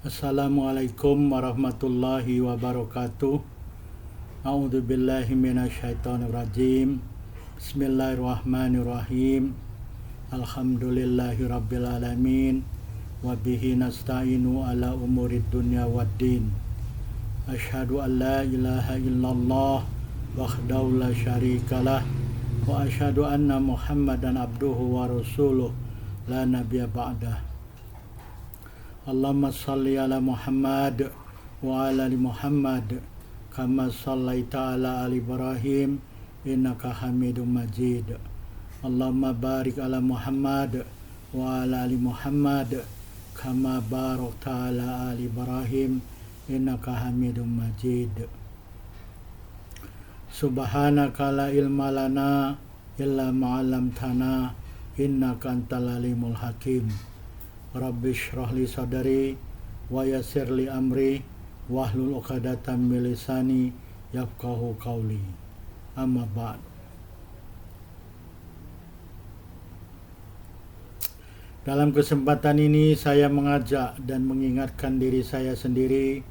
Assalamualaikum warahmatullahi wabarakatuh. A'udzu billahi minasyaitonir rajim. Bismillahirrahmanirrahim. Alhamdulillahi rabbil alamin wa bihi nasta'inu ala umurid dunya waddin. Asyhadu an la ilaha illallah wahdahu la syarikalah wa asyhadu anna Muhammadan abduhu wa rasuluh la nabiyya ba'dah. Allahumma salli ala Muhammad wa ala ali Muhammad kama sallaita ala ali Ibrahim innaka Hamidum Majid. Allahumma barik ala Muhammad wa ala ali Muhammad kama barakta ala ali Ibrahim innaka Hamidum Majid. Subhanaka la ilma lana illa ma 'allamtana innaka antal alimul hakim. Rabbi shrah li sadri wa yassir li amri wahlul 'uqdatam min lisani yafqahu qawli. Amma ba'd. Dalam kesempatan ini saya mengajak dan mengingatkan diri saya sendiri,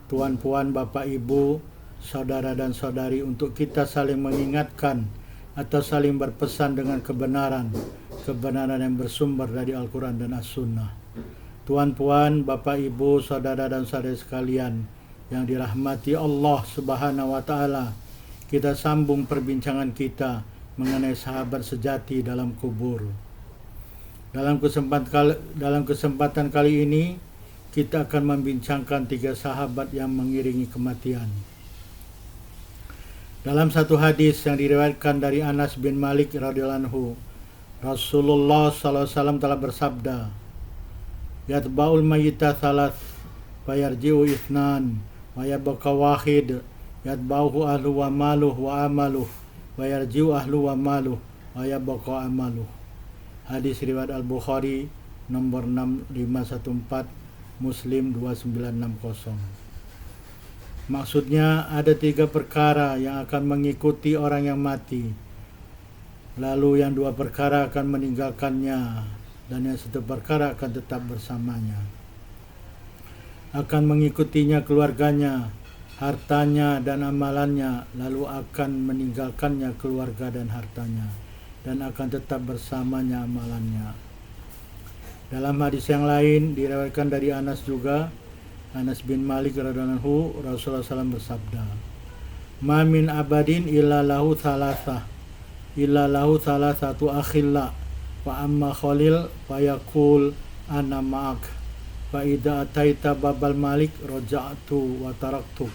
tuan-puan, bapak, ibu, saudara dan saudari, untuk kita saling mengingatkan atau saling berpesan dengan kebenaran yang bersumber dari Al-Quran dan As-Sunnah. Tuan-puan, bapak, ibu, saudara dan saudari sekalian yang dirahmati Allah Subhanahu wa Ta'ala, kita sambung perbincangan kita mengenai sahabat sejati dalam kubur. Dalam kesempatan kali ini kita akan membincangkan 3 sahabat yang mengiringi kematian. Dalam satu hadis yang diriwayatkan dari Anas bin Malik radhiyallahu anhu, Rasulullah SAW telah bersabda, "Yatba'ul mayyita thalath, fayarji'u ithnan, wa yabqa wahid, yatba'uhu ahlu wa maluh wa amaluh, wa yarji'u ahlu wa maluh, wa yabqa amaluh." Hadis riwayat Al-Bukhari nomor 6514, Muslim 2960. Maksudnya ada 3 perkara yang akan mengikuti orang yang mati. Lalu yang 2 perkara akan meninggalkannya dan yang 1 perkara akan tetap bersamanya. Akan mengikutinya keluarganya, hartanya dan amalannya, lalu akan meninggalkannya keluarga dan hartanya, dan akan tetap bersamanya amalannya. Dalam hadis yang lain diriwayatkan dari Anas juga, Anas bin Malik radhiyallahu anhu, Rasulullah SAW bersabda, "Ma min abadin illa lahu thalathatu akhilla, fa amma khalil fa yaqul ana ma'ak, fa idza ataita babal malik raja'tu wa taraktuk,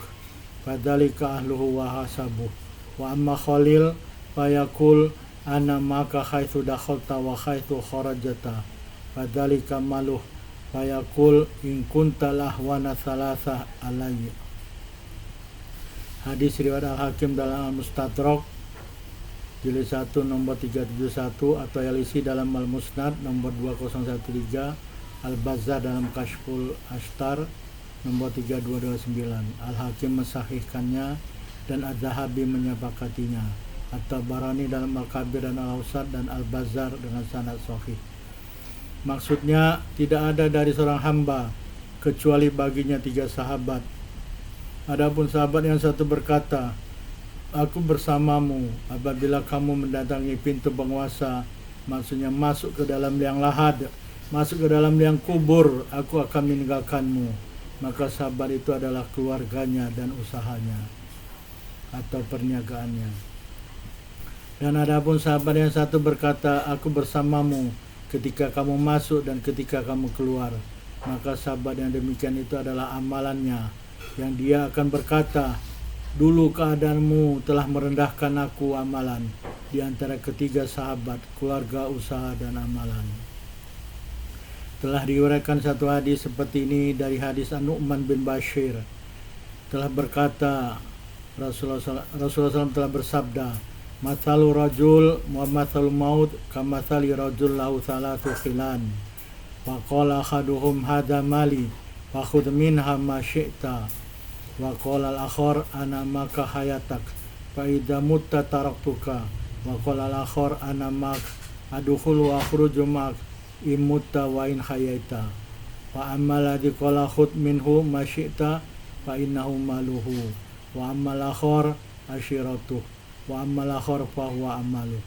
fadzalika ahluhu wa hasabuh, wa amma khalil fa yaqul ana ma'aka haitsu dakhalta wa haitsu kharajta, fadzalika maluh, fa yaqul in kunta lahwana thalatha alayya." Hadis riwayat Al-Hakim dalam Al-Mustadrak jilid 1 nomor 371, atau Al-Isi dalam Al-Musnad nomor 2013, Al-Bazzar dalam Kashful Ashtar nomor 3229. Al-Hakim mensahihkannya dan Az-Zahabi menyepakatinya. At-Tabarani dalam Al-Kabir dan Al-Awsat dan Al-Bazzar dengan sanad sahih. Maksudnya tidak ada dari seorang hamba kecuali baginya 3 sahabat. Adapun sahabat yang satu berkata, "Aku bersamamu apabila kamu mendatangi pintu penguasa," maksudnya masuk ke dalam liang lahat, masuk ke dalam liang kubur, "aku akan meninggalkanmu." Maka sahabat itu adalah keluarganya dan usahanya atau perniagaannya. Dan adapun sahabat yang satu berkata, "Aku bersamamu ketika kamu masuk dan ketika kamu keluar." Maka sahabat yang demikian itu adalah amalannya, yang dia akan berkata, "Dulu keadaanmu telah merendahkan aku amalan di antara ketiga sahabat, keluarga, usaha, dan amalan." Telah diuraikan satu hadis seperti ini dari hadis An-Nu'man bin Bashir. Telah berkata, Rasulullah SAW telah bersabda, "Mathalu rajul wa mathalu maut kamathali rajul lahu thalathu khilan. Faqala ahaduhum hadha mali, fakhudh minha ma syi'ta. Wa qala al-akhar ana maka hayatak, fa idza mutta taraktuka. Wa qala al-akhar ana mak adkhulu wa akhruju mak imutta wa in hayaita." Wa ammal ladzi qala khudh minhu ma syi'ta fa innahu maluhu wa ammal akhar asyiratuh wa ammal akhar fa huwa amalu.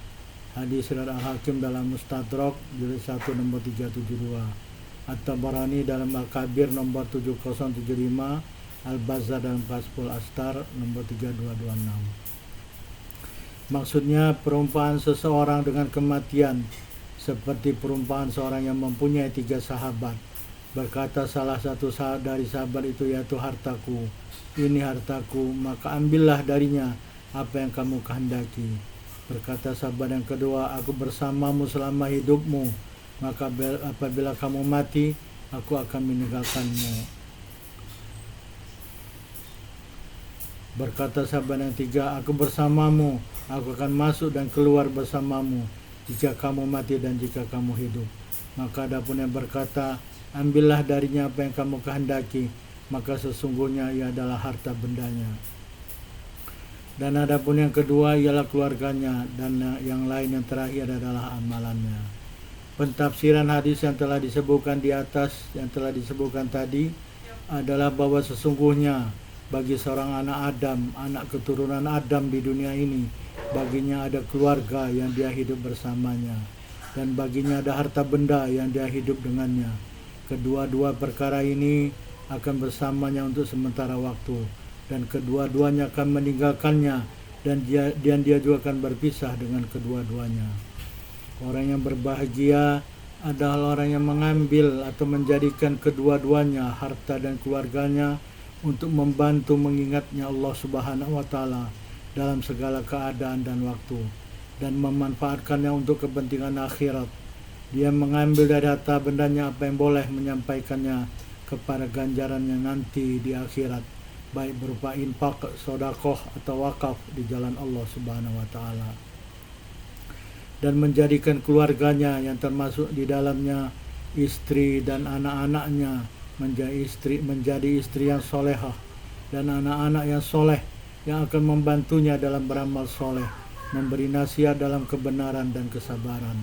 Hadis riwayat Al-Hakim dalam Mustadrak jilid 1 nomor 372, At-Tabarani dalam Al-Kabir nomor 7075, Al-Bazzar dalam Kashful Astar nomor 3226. Maksudnya perumpamaan seseorang dengan kematian seperti perumpamaan seorang yang mempunyai 3 sahabat. Berkata salah satu dari sahabat itu, yaitu hartaku, ini hartaku, maka ambillah darinya apa yang kamu kehendaki. Berkata sahabat yang kedua, aku bersamamu selama hidupmu, maka apabila kamu mati, aku akan meninggalkanmu. Berkata sahabat yang tiga, aku bersamamu, aku akan masuk dan keluar bersamamu jika kamu mati dan jika kamu hidup. Maka adapun yang berkata, ambillah darinya apa yang kamu kehendaki, maka sesungguhnya ia adalah harta bendanya. Dan adapun yang kedua ialah keluarganya, dan yang lain yang terakhir adalah amalannya. Pentafsiran hadis yang telah disebutkan di atas, yang telah disebutkan tadi, adalah bahwa sesungguhnya bagi seorang anak Adam, anak keturunan Adam di dunia ini, baginya ada keluarga yang dia hidup bersamanya, dan baginya ada harta benda yang dia hidup dengannya. Kedua-dua perkara ini akan bersamanya untuk sementara waktu, dan kedua-duanya akan meninggalkannya, dan dia juga akan berpisah dengan kedua-duanya. Orang yang berbahagia adalah orang yang mengambil atau menjadikan kedua-duanya, harta dan keluarganya, untuk membantu mengingatnya Allah Subhanahu wa Ta'ala dalam segala keadaan dan waktu, dan memanfaatkannya untuk kepentingan akhirat. Dia mengambil dari harta bendanya apa yang boleh menyampaikannya kepada ganjarannya nanti di akhirat, baik berupa infak, sedekah atau wakaf di jalan Allah Subhanahu wa Ta'ala. Dan menjadikan keluarganya yang termasuk di dalamnya istri dan anak-anaknya menjadi istri yang solehah, dan anak-anak yang soleh yang akan membantunya dalam beramal soleh, memberi nasihat dalam kebenaran dan kesabaran.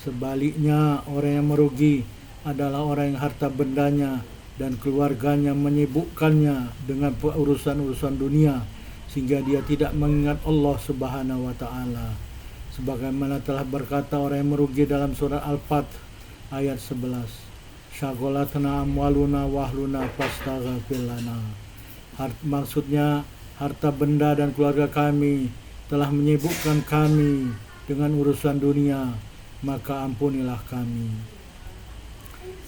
Sebaliknya, orang yang merugi adalah orang yang harta bendanya dan keluarganya menyibukkannya dengan urusan-urusan dunia, sehingga dia tidak mengingat Allah Subhanahu wa Ta'ala. Sebagaimana telah berkata orang yang merugi dalam surat Al-Fath ayat 11, Syagolatna amwaluna wahluna fastaghfir lana. Maksudnya, harta benda dan keluarga kami telah menyibukkan kami dengan urusan dunia, maka ampunilah kami.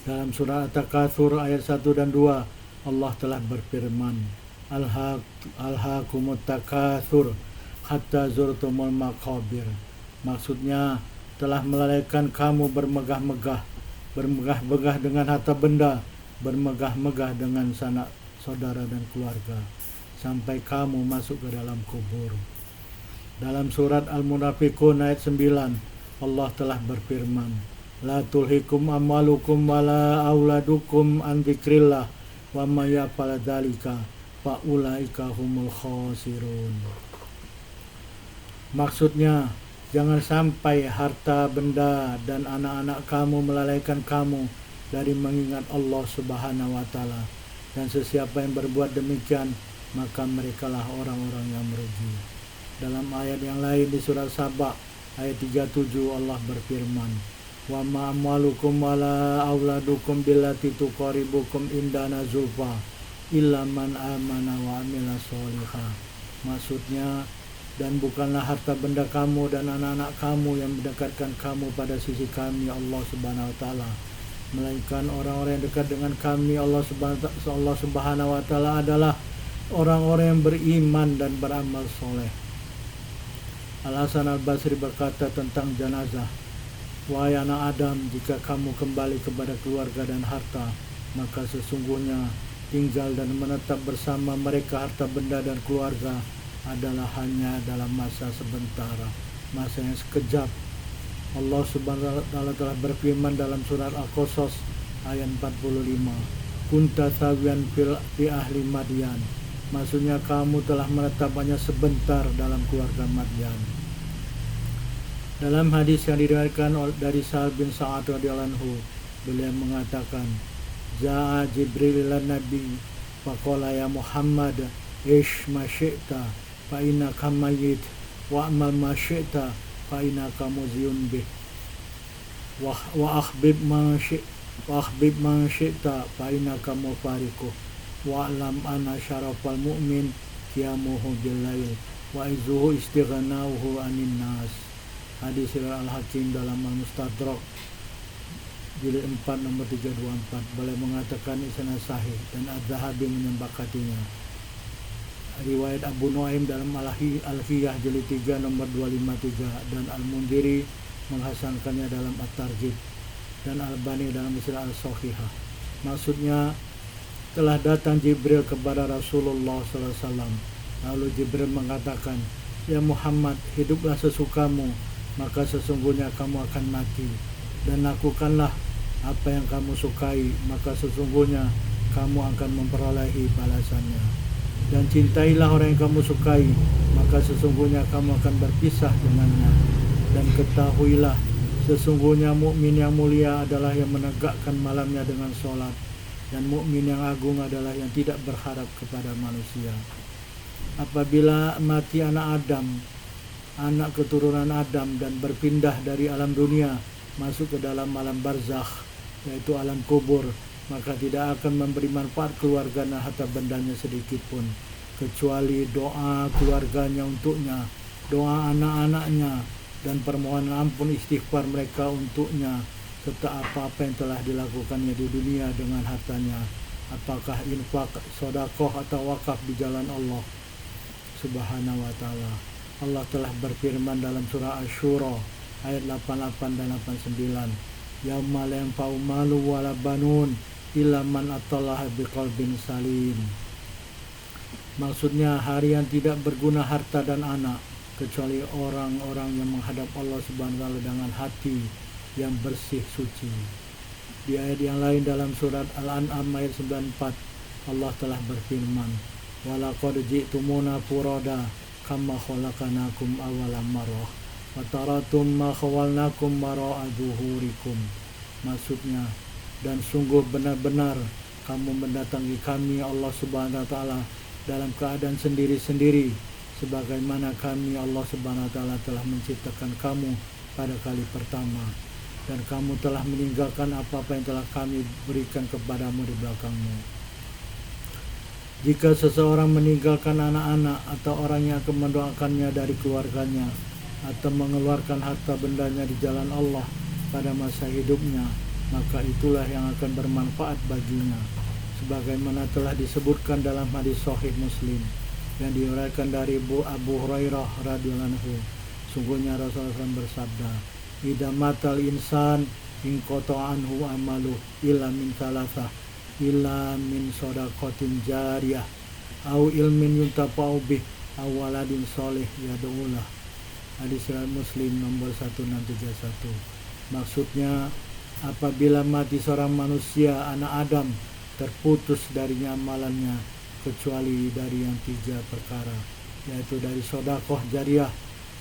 Dalam surah At-Takatsur ayat 1 dan 2, Allah telah berfirman, Alhaakumut takatsur hatta zurtumul maqabir. Maksudnya, telah melalaikan kamu bermegah-megah dengan harta benda, bermegah-megah dengan sanak saudara dan keluarga, sampai kamu masuk ke dalam kubur. Dalam surat Al-Munafiqun ayat 9, Allah telah berfirman, La tulhikum amwalukum wala auladukum an dzikrillah wa may yaf'al dzalika fa ulaika humul khasirun. Maksudnya, jangan sampai harta benda dan anak-anak kamu melalaikan kamu dari mengingat Allah Subhanahu wa Ta'ala, dan sesiapa yang berbuat demikian, maka merekalah orang-orang yang merugi. Dalam ayat yang lain di surat Saba ayat 37, Allah berfirman, Wa ma amwalukum wala auladukum billati tuqaribukum indana zulfa illa man amana wa amila sholihah. Maksudnya, dan bukanlah harta benda kamu dan anak-anak kamu yang mendekatkan kamu pada sisi kami Allah Subhanahu wa Ta'ala, melainkan orang-orang yang dekat dengan kami Allah Subhanahu wa Ta'ala adalah orang-orang yang beriman dan beramal soleh. Al-Hasan Al-Basri berkata tentang jenazah, Wahai anak Adam, jika kamu kembali kepada keluarga dan harta, maka sesungguhnya tinggal dan menetap bersama mereka harta benda dan keluarga adalah hanya dalam masa sebentar, masa yang sekejap. Allah Subhanahu wa Ta'ala telah berfirman dalam surat Al-Qasas ayat 45, Kunta sawiyan fi ahli Madyan. Maksudnya, kamu telah menetap hanya sebentar dalam keluarga Madyan. Dalam hadis yang diriwayatkan dari Sa'ad bin Sa'ad radhiyallahu anhu, beliau mengatakan, Ja'a Jibril ila Nabi faqala ya Muhammad ish ma syi'ta fa innaka mayyit wa amal ma syi'ta fa innaka muzyun bih wa akhbib ma syi'ta fa innaka mufariquh wa alam anna syarafal mu'min qiyamuhu bil lail wa izuhu istighnauhu anin nas. Hadis Al-Hakim dalam Al-Mustadrak jilid 4 nomor 324. Boleh mengatakan isnad sahih dan Az-Zahabi menyepakatinya. Riwayat Abu Nuaim dalam Al-Hiyah jilid 3 nomor 253 dan Al-Mundhiri menghasankannya dalam At-Targhib dan Al-Albani dalam Silsilah Al-Shahihah. Maksudnya, telah datang Jibril kepada Rasulullah SAW. Lalu Jibril mengatakan, ya Muhammad, hiduplah sesukamu, maka sesungguhnya kamu akan mati, dan lakukanlah apa yang kamu sukai, maka sesungguhnya kamu akan memperolehi balasannya. Dan cintailah orang yang kamu sukai, maka sesungguhnya kamu akan berpisah dengannya. Dan ketahuilah, sesungguhnya mukmin yang mulia adalah yang menegakkan malamnya dengan sholat, dan mukmin yang agung adalah yang tidak berharap kepada manusia. Apabila mati anak Adam, anak keturunan Adam, dan berpindah dari alam dunia masuk ke dalam alam barzakh, yaitu alam kubur, maka tidak akan memberi manfaat keluarganya harta bendanya sedikit pun, kecuali doa keluarganya untuknya, doa anak-anaknya, dan permohonan ampun istighfar mereka untuknya, serta apa-apa yang telah dilakukannya di dunia dengan hartanya, apakah infak, sedekah atau wakaf di jalan Allah Subhanahu wa ta'ala. Allah telah berfirman dalam surah Asy-Syura ayat 88 dan 89, yauma la yanfa'u malu wala banun illa man atallaha biqalbin salim. Maksudnya hari yang tidak berguna harta dan anak kecuali orang-orang yang menghadap Allah Subhanahu wa ta'ala dengan hati yang bersih suci. Di ayat yang lain dalam surat Al-An'am ayat 94, Allah telah berfirman, walaqad ji'tumuna furada kama khalaqnakum awwala marrah wa taratum ma khawalnakum wara'a zuhurikum. Maksudnya, dan sungguh benar-benar kamu mendatangi kami Allah Subhanahu wa ta'ala dalam keadaan sendiri-sendiri, sebagaimana kami Allah Subhanahu wa ta'ala telah menciptakan kamu pada kali pertama, dan kamu telah meninggalkan apa-apa yang telah kami berikan kepadamu di belakangmu. Jika seseorang meninggalkan anak-anak atau orang yang akan mendoakannya dari keluarganya, atau mengeluarkan harta bendanya di jalan Allah pada masa hidupnya, maka itulah yang akan bermanfaat baginya, sebagaimana telah disebutkan dalam hadis Sahih Muslim yang diriwayatkan dari Abu Hurairah radhiyallahu anhu. Sungguhnya Rasulullah SAW bersabda, idza matal insan inqata anhu amalu illa min thalathah, illa min shadaqatin jariyah au ilmin yuntafa'u bih au waladin sholih yad'ulah. Hadis Muslim nomor 1631. Maksudnya, apabila mati seorang manusia, anak Adam, terputus darinya amalannya kecuali dari yang 3 perkara, yaitu dari sedekah jariyah,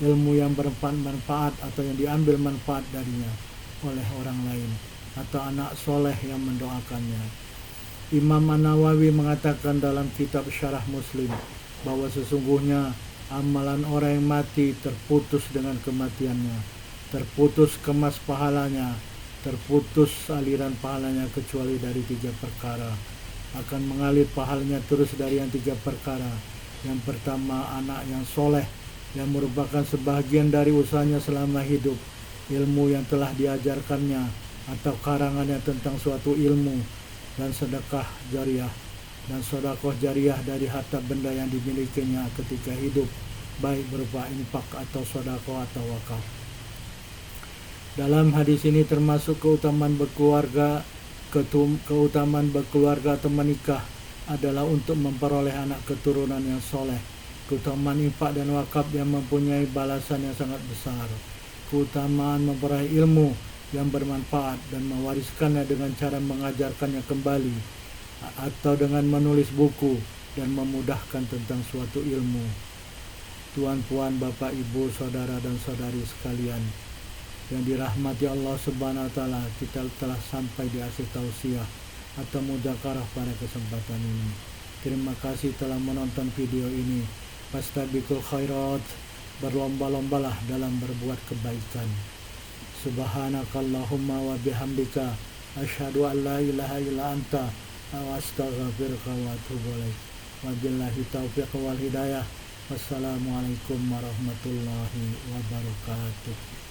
ilmu yang bermanfaat atau yang diambil manfaat darinya oleh orang lain, atau anak soleh yang mendoakannya. Imam An-Nawawi mengatakan dalam kitab Syarah Muslim bahwa sesungguhnya amalan orang yang mati terputus dengan kematiannya, terputus kemas pahalanya, terputus aliran pahalanya kecuali dari 3 perkara. Akan mengalir pahalanya terus dari yang 3 perkara. Yang pertama, anak yang soleh yang merupakan sebahagian dari usahanya selama hidup, ilmu yang telah diajarkannya atau karangannya tentang suatu ilmu, dan sedekah jariyah dan sedekah jariyah dari harta benda yang dimilikinya ketika hidup, baik berupa infak atau sedekah atau wakaf. Dalam hadis ini termasuk keutamaan berkeluarga atau menikah adalah untuk memperoleh anak keturunan yang soleh. Keutamaan infak dan wakaf yang mempunyai balasan yang sangat besar. Keutamaan memperoleh ilmu yang bermanfaat dan mewariskannya dengan cara mengajarkannya kembali, atau dengan menulis buku dan memudahkan tentang suatu ilmu. Tuan-puan, bapak, ibu, saudara dan saudari sekalian yang dirahmati Allah Subhanahu wa ta'ala, kita telah sampai di akhir tausiah atau mudzakarah pada kesempatan ini. Terima kasih telah menonton video ini. Fastabiqul khairat, berlomba-lombalah dalam berbuat kebaikan. Subhanakallahumma wa bihamdika asyhadu an la ilaha illa anta wa astaghfiruka wa atubu ilaik. Wabillahi taufiq wal hidayah. Wassalamualaikum warahmatullahi wabarakatuh.